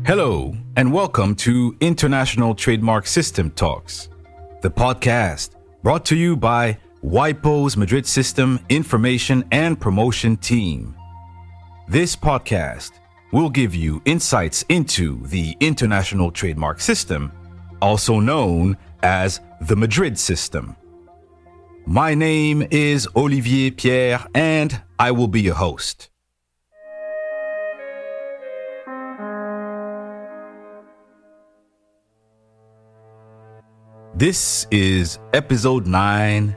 Hello, and welcome to International Trademark System Talks, the podcast brought to you by WIPO's Madrid System Information and Promotion Team. This podcast will give you insights into the International Trademark System, also known as the Madrid System. My name is Olivier Pierre, and I will be your host. This is episode 9,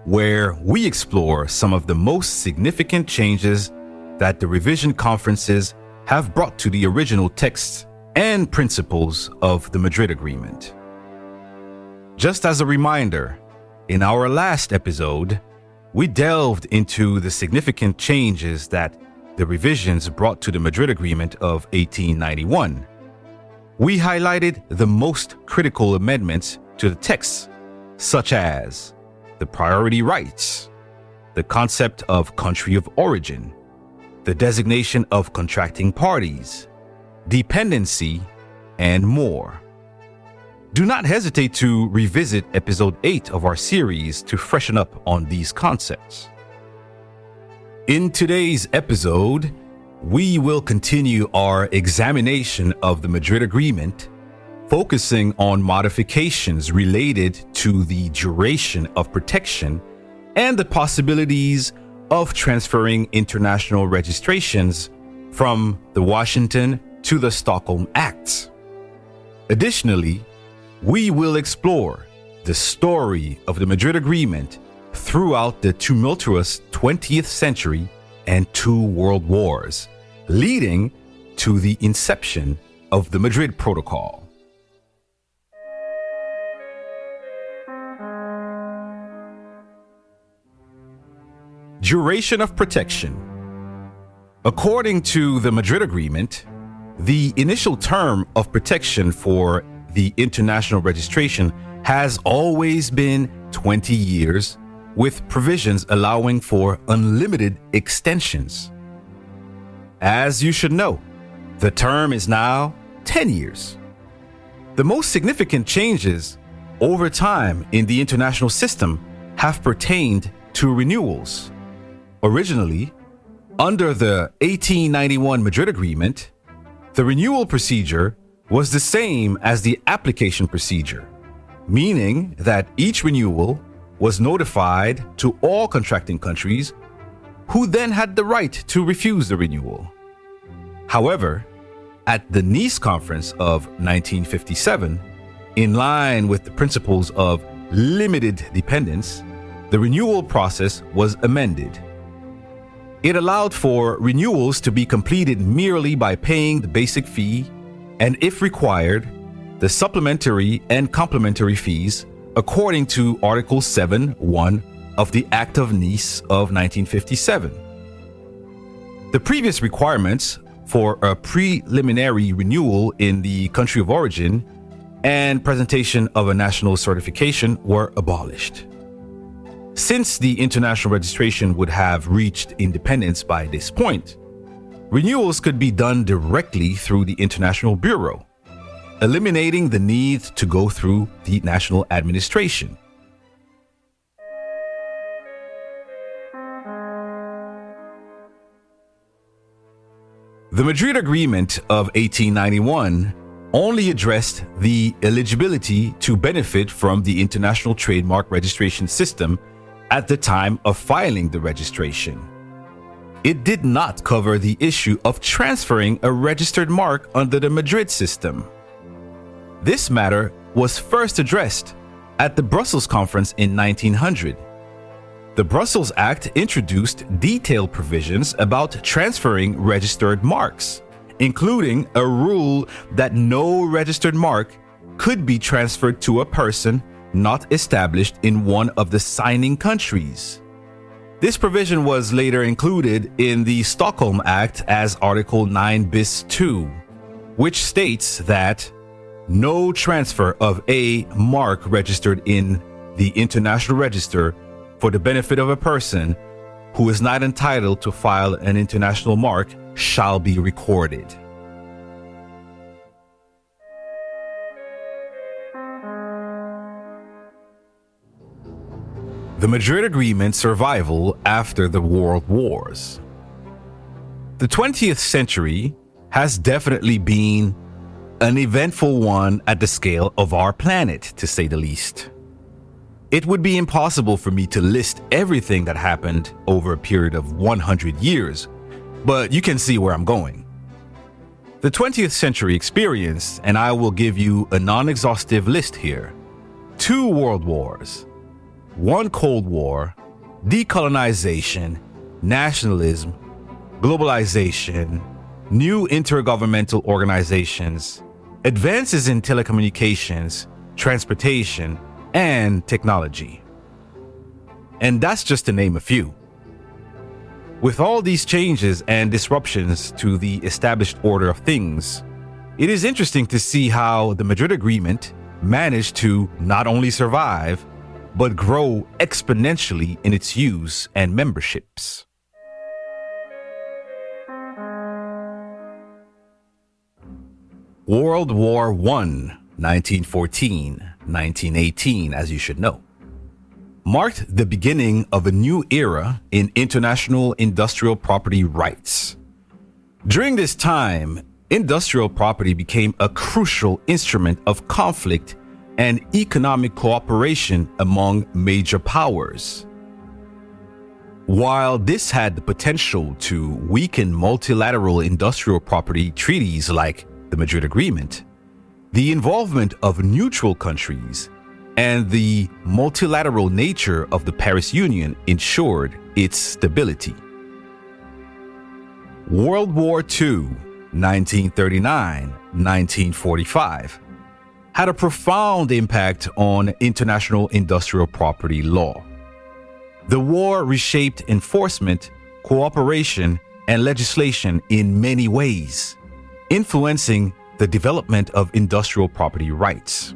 where we explore some of the most significant changes that the revision conferences have brought to the original texts and principles of the Madrid Agreement. Just as a reminder, in our last episode, we delved into the significant changes that the revisions brought to the Madrid Agreement of 1891. We highlighted the most critical amendments to the texts, such as the priority rights, the concept of country of origin, the designation of contracting parties, dependency, and more. Do not hesitate to revisit episode 8 of our series to freshen up on these concepts. In today's episode, we will continue our examination of the Madrid Agreement, focusing on modifications related to the duration of protection and the possibilities of transferring international registrations from the Washington to the Stockholm Acts. Additionally, we will explore the story of the Madrid Agreement throughout the tumultuous 20th century and 2 world wars, leading to the inception of the Madrid Protocol. Duration of protection. According to the Madrid Agreement, the initial term of protection for the international registration has always been 20 years, with provisions allowing for unlimited extensions. As you should know, the term is now 10 years. The most significant changes over time in the international system have pertained to renewals. Originally, under the 1891 Madrid Agreement, the renewal procedure was the same as the application procedure, meaning that each renewal was notified to all contracting countries, who then had the right to refuse the renewal. However, at the Nice Conference of 1957, in line with the principles of limited dependence, the renewal process was amended. It allowed for renewals to be completed merely by paying the basic fee and, if required, the supplementary and complementary fees according to Article 7(1) of the Act of Nice of 1957. The previous requirements for a preliminary renewal in the country of origin and presentation of a national certification were abolished. Since the international registration would have reached independence by this point, renewals could be done directly through the International Bureau, eliminating the need to go through the national administration. The Madrid Agreement of 1891 only addressed the eligibility to benefit from the international trademark registration system at the time of filing the registration. It did not cover the issue of transferring a registered mark under the Madrid system. This matter was first addressed at the Brussels Conference in 1900. The Brussels Act introduced detailed provisions about transferring registered marks, including a rule that no registered mark could be transferred to a person not established in one of the signing countries. This provision was later included in the Stockholm Act as Article 9 bis 2, which states that no transfer of a mark registered in the International Register for the benefit of a person who is not entitled to file an international mark shall be recorded. The Madrid Agreement survival after the World Wars. The 20th century has definitely been an eventful one at the scale of our planet, to say the least. It would be impossible for me to list everything that happened over a period of 100 years, but you can see where I'm going. The 20th century experienced, and I will give you a non-exhaustive list here, 2 world wars, 1 Cold War, decolonization, nationalism, globalization, new intergovernmental organizations, advances in telecommunications, transportation, and technology. And that's just to name a few. With all these changes and disruptions to the established order of things, it is interesting to see how the Madrid Agreement managed to not only survive, but grow exponentially in its use and memberships. World War I, 1914-1918, as you should know, marked the beginning of a new era in international industrial property rights. During this time, industrial property became a crucial instrument of conflict and economic cooperation among major powers. While this had the potential to weaken multilateral industrial property treaties like the Madrid Agreement, the involvement of neutral countries and the multilateral nature of the Paris Union ensured its stability. World War II, 1939-1945, had a profound impact on international industrial property law. The war reshaped enforcement, cooperation, and legislation in many ways, influencing the development of industrial property rights.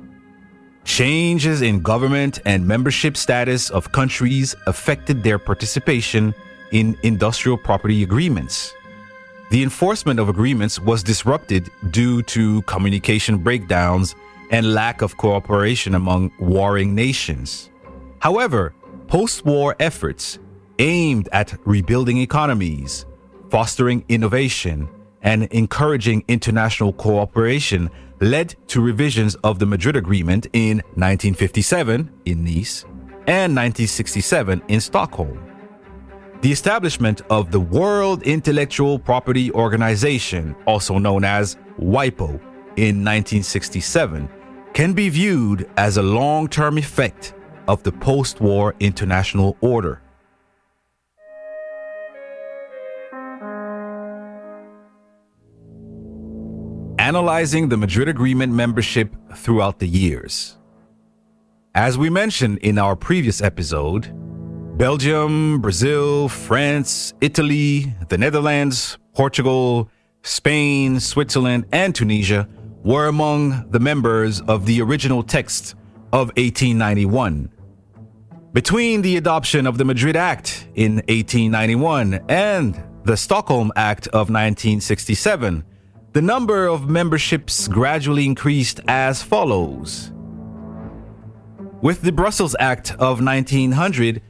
Changes in government and membership status of countries affected their participation in industrial property agreements. The enforcement of agreements was disrupted due to communication breakdowns and lack of cooperation among warring nations. However, post-war efforts aimed at rebuilding economies, fostering innovation, and encouraging international cooperation led to revisions of the Madrid Agreement in 1957 in Nice and 1967 in Stockholm. The establishment of the World Intellectual Property Organization, also known as WIPO, in 1967, can be viewed as a long-term effect of the post-war international order. Analyzing the Madrid Agreement membership throughout the years. As we mentioned in our previous episode, Belgium, Brazil, France, Italy, the Netherlands, Portugal, Spain, Switzerland, and Tunisia were among the members of the original text of 1891. Between the adoption of the Madrid Act in 1891 and the Stockholm Act of 1967, the number of memberships gradually increased as follows. With the Brussels Act of 1900,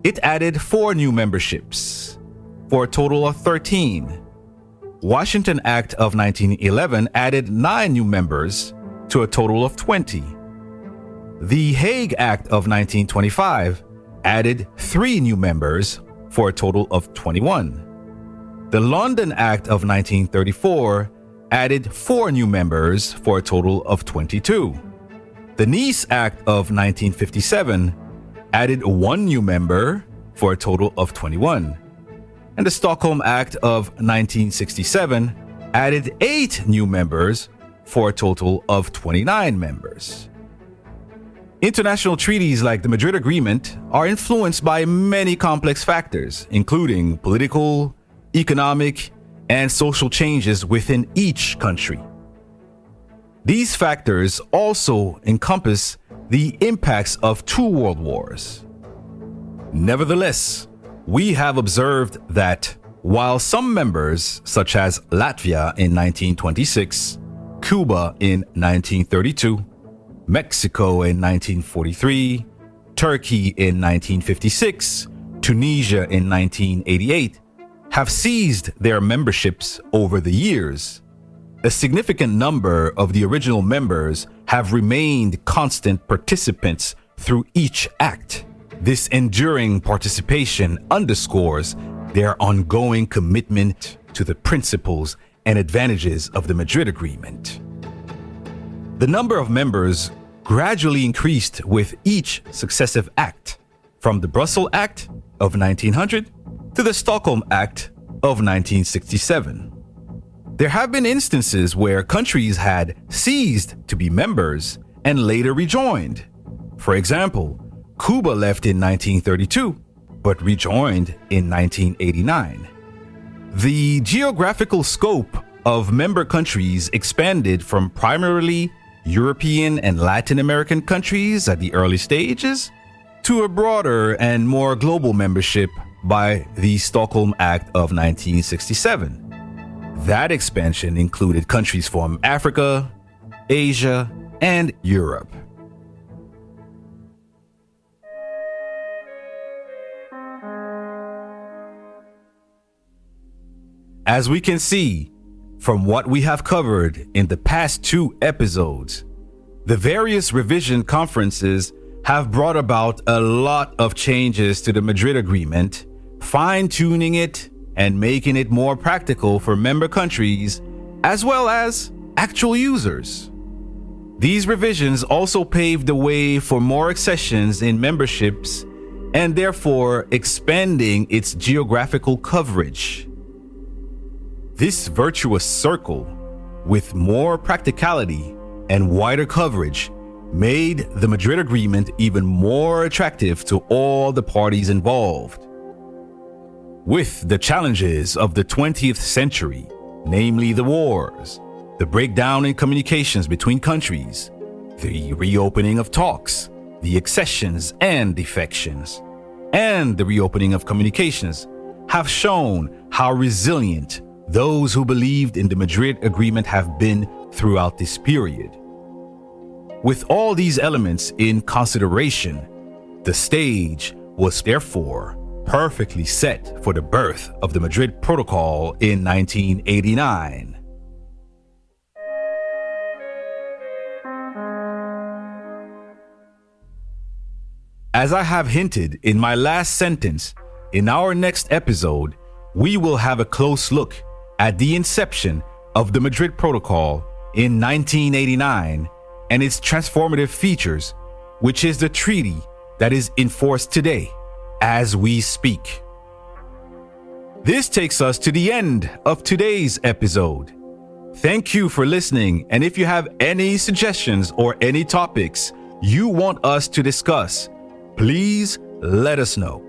it added 4 new memberships, for a total of 13. Washington Act of 1911 added 9 new members, to a total of 20. The Hague Act of 1925 added 3 new members, for a total of 21. The London Act of 1934 added 4 new members, for a total of 22. The Nice Act of 1957 added 1 new member, for a total of 21. And the Stockholm Act of 1967 added 8 new members, for a total of 29 members. International treaties like the Madrid Agreement are influenced by many complex factors, including political, economic, and social changes within each country. These factors also encompass the impacts of two world wars. Nevertheless, we have observed that while some members, such as Latvia in 1926, Cuba in 1932, Mexico in 1943, Turkey in 1956, Tunisia in 1988, have seized their memberships over the years, a significant number of the original members have remained constant participants through each act. This enduring participation underscores their ongoing commitment to the principles and advantages of the Madrid Agreement. The number of members gradually increased with each successive act, from the Brussels Act of 1900 to the Stockholm Act of 1967. There have been instances where countries had ceased to be members and later rejoined. For example, Cuba left in 1932, but rejoined in 1989. The geographical scope of member countries expanded from primarily European and Latin American countries at the early stages to a broader and more global membership by the Stockholm Act of 1967. That expansion included countries from Africa, Asia, and Europe. As we can see from what we have covered in the past two episodes, the various revision conferences have brought about a lot of changes to the Madrid Agreement, fine-tuning it and making it more practical for member countries as well as actual users. These revisions also paved the way for more accessions in memberships and therefore expanding its geographical coverage. This virtuous circle, with more practicality and wider coverage, made the Madrid Agreement even more attractive to all the parties involved. With the challenges of the 20th century, namely the wars, the breakdown in communications between countries, the reopening of talks, the accessions and defections, and the reopening of communications have shown how resilient those who believed in the Madrid Agreement have been throughout this period. With all these elements in consideration, the stage was therefore perfectly set for the birth of the Madrid Protocol in 1989. As I have hinted in my last sentence, in our next episode, we will have a close look at the inception of the Madrid Protocol in 1989 and its transformative features, which is the treaty that is in force today as we speak. This takes us to the end of today's episode. Thank you for listening, and if you have any suggestions or any topics you want us to discuss, please let us know.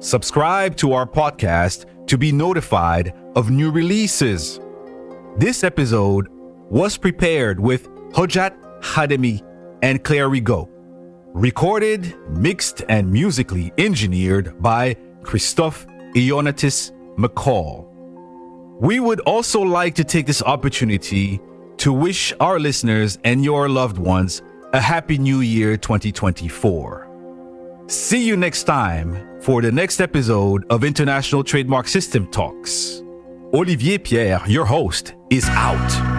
Subscribe to our podcast to be notified of new releases. This episode was prepared with Hojat Hademi and Claire Rigaud. Recorded, mixed, and musically engineered by Christophe Ionatis McCall. We would also like to take this opportunity to wish our listeners and your loved ones a Happy New Year 2024. See you next time for the next episode of International Trademark System Talks. Olivier Pierre, your host, is out.